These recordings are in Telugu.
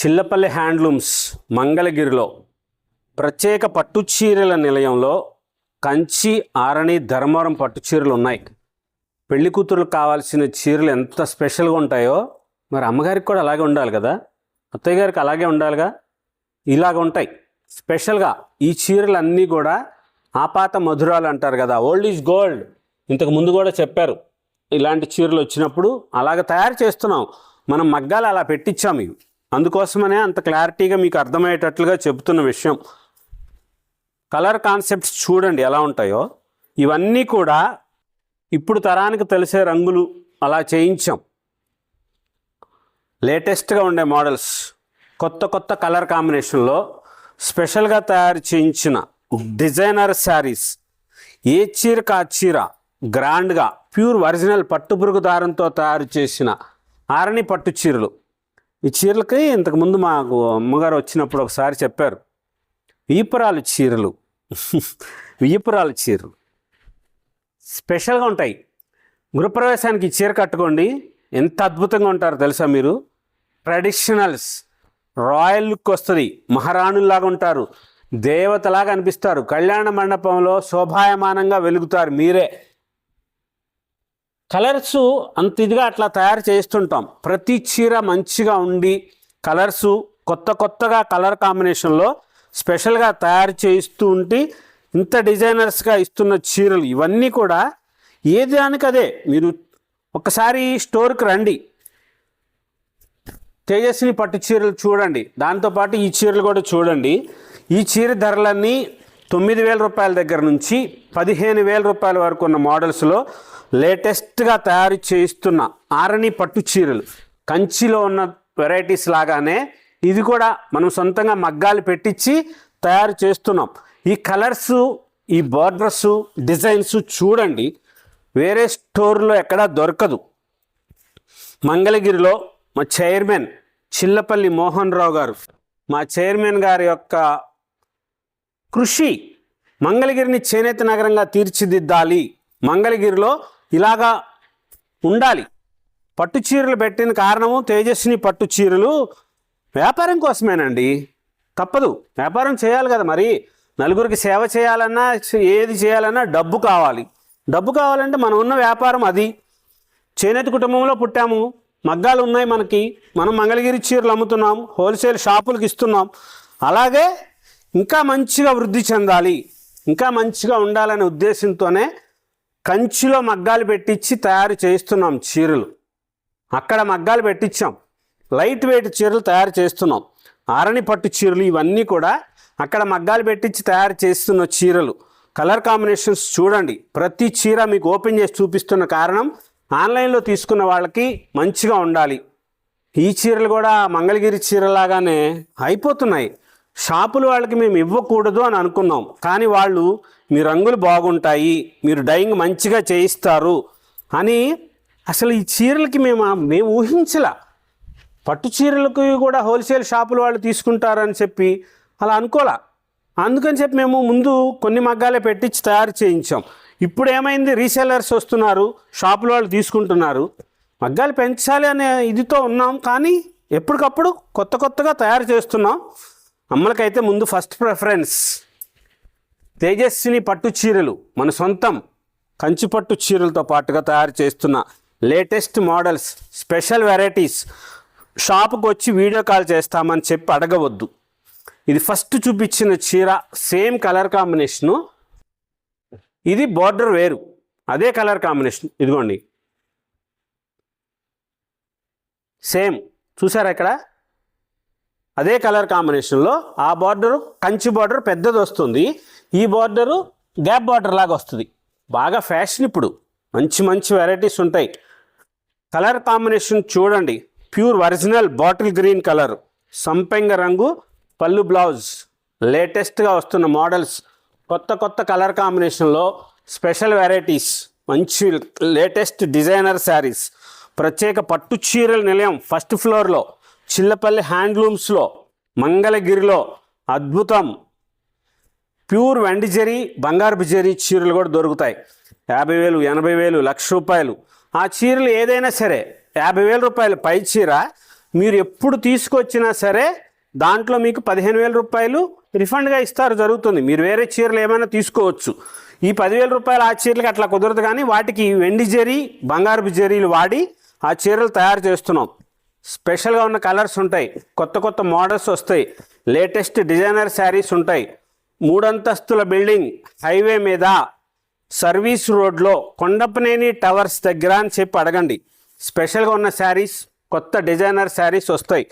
చిల్లపల్లి హ్యాండ్లూమ్స్ మంగళగిరిలో ప్రత్యేక పట్టు చీరల నిలయంలో కంచి, ఆరణి, ధర్మవరం పట్టు చీరలు ఉన్నాయి. పెళ్లి కూతురులకు కావాల్సిన చీరలు ఎంత స్పెషల్గా ఉంటాయో మరి అమ్మగారికి కూడా అలాగే ఉండాలి కదా, అత్తయ్య గారికి అలాగే ఉండాలిగా. ఇలాగ ఉంటాయి స్పెషల్గా. ఈ చీరలు అన్నీ కూడా ఆపాత మధురాలు అంటారు కదా, ఓల్డ్ ఈజ్ గోల్డ్. ఇంతకు ముందు కూడా చెప్పారు. ఇలాంటి చీరలు వచ్చినప్పుడు అలాగ తయారు చేస్తున్నాం మనం. మగ్గాలు అలా పెట్టించాము ఇవి. అందుకోసమనే అంత క్లారిటీగా మీకు అర్థమయ్యేటట్లుగా చెబుతున్న విషయం. కలర్ కాన్సెప్ట్స్ చూడండి ఎలా ఉంటాయో. ఇవన్నీ కూడా ఇప్పుడు తరానికి తెలిసే రంగులు అలా చేయించాం. లేటెస్ట్గా ఉండే మోడల్స్, కొత్త కొత్త కలర్ కాంబినేషన్లో స్పెషల్గా తయారు చేయించిన డిజైనర్ శారీస్. ఏ చీరకు ఆ చీర గ్రాండ్గా ప్యూర్ ఒరిజినల్ పట్టుపురుగు దారంతో తయారు చేసిన ఆరణి పట్టు చీరలు. ఈ చీరలకి ఇంతకుముందు మాకు అమ్మగారు వచ్చినప్పుడు ఒకసారి చెప్పారు, వీపురాలు చీరలు వీపురాలు చీరలు స్పెషల్గా ఉంటాయి. గృహప్రవేశానికి ఈ చీర కట్టుకోండి, ఎంత అద్భుతంగా ఉంటారో తెలుసా మీరు. ట్రెడిషనల్స్, రాయల్ లుక్ వస్తుంది, మహారాణుల్లాగా ఉంటారు, దేవతలాగా అనిపిస్తారు. కళ్యాణ మండపంలో శోభాయమానంగా వెలుగుతారు మీరే. కలర్సు అంత ఇదిగా అట్లా తయారు చేస్తుంటాం. ప్రతి చీర మంచిగా ఉండి కలర్సు కొత్త కొత్తగా కలర్ కాంబినేషన్లో స్పెషల్గా తయారు చేయిస్తూ ఉంటే ఇంత డిజైనర్స్గా ఇస్తున్న చీరలు ఇవన్నీ కూడా ఏ దానికి అదే. మీరు ఒకసారి స్టోర్కి రండి, తేజస్విని పట్టు చీరలు చూడండి, దాంతోపాటు ఈ చీరలు కూడా చూడండి. ఈ చీర ధరలన్నీ 9,000 రూపాయల దగ్గర నుంచి 15,000 రూపాయల వరకు ఉన్న మోడల్స్లో లేటెస్ట్గా తయారు చేయిస్తున్న ఆరణి పట్టు చీరలు. కంచిలో ఉన్న వెరైటీస్ లాగానే ఇది కూడా మనం సొంతంగా మగ్గాలు పెట్టించి తయారు చేస్తున్నాం. ఈ కలర్సు, ఈ బార్డర్సు, డిజైన్స్ చూడండి, వేరే స్టోర్లో ఎక్కడా దొరకదు. మంగళగిరిలో మా చైర్మన్ చిల్లపల్లి మోహన్ రావు గారు, మా చైర్మన్ గారి యొక్క కృషి మంగళగిరిని చేనేత నగరంగా తీర్చిదిద్దాలి, మంగళగిరిలో ఇలాగా ఉండాలి. పట్టు చీరలు పెట్టిన కారణము తేజస్విని పట్టు చీరలు వ్యాపారం కోసమేనండి. తప్పదు, వ్యాపారం చేయాలి కదా. మరి నలుగురికి సేవ చేయాలన్నా, ఏది చేయాలన్నా డబ్బు కావాలి. డబ్బు కావాలంటే మనం ఉన్న వ్యాపారం అది. చేనేత కుటుంబంలో పుట్టాము, మగ్గాలు ఉన్నాయి మనకి, మనం మంగళగిరి చీరలు అమ్ముతున్నాం, హోల్సేల్ షాపులకు ఇస్తున్నాం. అలాగే ఇంకా మంచిగా వృద్ధి చెందాలి, ఇంకా మంచిగా ఉండాలనే ఉద్దేశంతోనే కంచిలో మగ్గాలు పెట్టించి తయారు చేస్తున్నాం చీరలు. అక్కడ మగ్గాలు పెట్టించాం, లైట్ వెయిట్ చీరలు తయారు చేస్తున్నాం. ఆరణి పట్టు చీరలు ఇవన్నీ కూడా అక్కడ మగ్గాలు పెట్టించి తయారు చేస్తున్న చీరలు. కలర్ కాంబినేషన్స్ చూడండి. ప్రతి చీర మీకు ఓపెన్ చేసి చూపిస్తున్న కారణం ఆన్లైన్లో తీసుకున్న వాళ్ళకి మంచిగా ఉండాలి. ఈ చీరలు కూడా మంగళగిరి చీరలాగానే అయిపోతున్నాయి. షాపులు వాళ్ళకి మేము ఇవ్వకూడదు అని అనుకున్నాం, కానీ వాళ్ళు మీ రంగులు బాగుంటాయి, మీరు డైయింగ్ మంచిగా చేయిస్తారు అని అసలు ఈ చీరలకి మేము ఊహించలా. పట్టు చీరలకు కూడా హోల్సేల్ షాపులు వాళ్ళు తీసుకుంటారని చెప్పి అలా అనుకోలే. అందుకని చెప్పి మేము ముందు కొన్ని మగ్గాలే పెట్టించి తయారు చేయించాం. ఇప్పుడు ఏమైంది, రీసెల్లర్స్ వస్తున్నారు, షాపుల వాళ్ళు తీసుకుంటున్నారు. మగ్గాలు పెంచాలి అనే ఇదితో ఉన్నాం, కానీ ఎప్పటికప్పుడు కొత్త కొత్తగా తయారు చేస్తున్నాం. అమ్మలకైతే ముందు ఫస్ట్ ప్రిఫరెన్స్ తేజస్విని పట్టు చీరలు, మన సొంతం కంచి పట్టు చీరలతో పాటుగా తయారు చేస్తున్న లేటెస్ట్ మోడల్స్, స్పెషల్ వెరైటీస్. షాపుకు వచ్చి వీడియో కాల్ చేస్తామని చెప్పి అడగవద్దు. ఇది ఫస్ట్ చూపించిన చీర సేమ్ కలర్ కాంబినేషను, ఇది బార్డర్ వేరు, అదే కలర్ కాంబినేషన్. ఇదిగోండి సేమ్, చూసారా ఇక్కడ అదే కలర్ కాంబినేషన్లో. ఆ బార్డరు కంచి బార్డర్ పెద్దది వస్తుంది, ఈ బార్డరు గ్యాప్ బార్డర్ లాగా వస్తుంది. బాగా ఫ్యాషన్ ఇప్పుడు, మంచి మంచి వెరైటీస్ ఉంటాయి. కలర్ కాంబినేషన్ చూడండి, pure original bottle green colour, సంపెంగ రంగు పళ్ళు బ్లౌజ్. లేటెస్ట్గా వస్తున్న మోడల్స్, కొత్త కొత్త కలర్ కాంబినేషన్లో స్పెషల్ వెరైటీస్, మంచి లేటెస్ట్ డిజైనర్ శారీస్. ప్రత్యేక పట్టు చీరల నిలయం ఫస్ట్ ఫ్లోర్లో చిల్లపల్లి హ్యాండ్లూమ్స్లో మంగళగిరిలో అద్భుతం. ప్యూర్ వెండి జరీ, బంగారు జరీ చీరలు కూడా దొరుకుతాయి. 50,000, 80,000, 1,00,000 రూపాయలు. ఆ చీరలు ఏదైనా సరే 50,000 రూపాయలు పై చీర మీరు ఎప్పుడు తీసుకొచ్చినా సరే దాంట్లో మీకు 15,000 రూపాయలు రిఫండ్గా ఇస్తారు, జరుగుతుంది. మీరు వేరే చీరలు ఏమైనా తీసుకోవచ్చు. ఈ 10,000 రూపాయలు ఆ చీరలకి అట్లా కుదరదు, కానీ వాటికి వెండి జరీ బంగారపు జరీలు వాడి ఆ చీరలు తయారు చేస్తున్నాం. స్పెషల్గా ఉన్న కలర్స్ ఉంటాయి, కొత్త కొత్త మోడల్స్ వస్తాయి, లేటెస్ట్ డిజైనర్ శారీస్ ఉంటాయి. 3 అంతస్తుల బిల్డింగ్, హైవే మీద, సర్వీస్ రోడ్లో, కొండపనేని టవర్స్ దగ్గర అని చెప్పి అడగండి. స్పెషల్గా ఉన్న శారీస్, కొత్త డిజైనర్ శారీస్ వస్తాయి.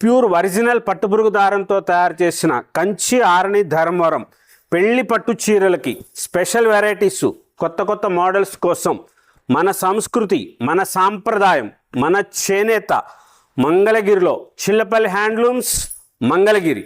ప్యూర్ ఒరిజినల్ పట్టుపురుగు దారంతో తయారు చేసిన కంచి ఆరణి ధర్మవరం పెళ్లి పట్టు చీరలకి స్పెషల్ వెరైటీస్, కొత్త కొత్త మోడల్స్ కోసం మన సంస్కృతి, మన సాంప్రదాయం, మన చేనేత మంగళగిరిలో చిల్లపల్లి హ్యాండ్లూమ్స్, మంగళగిరి.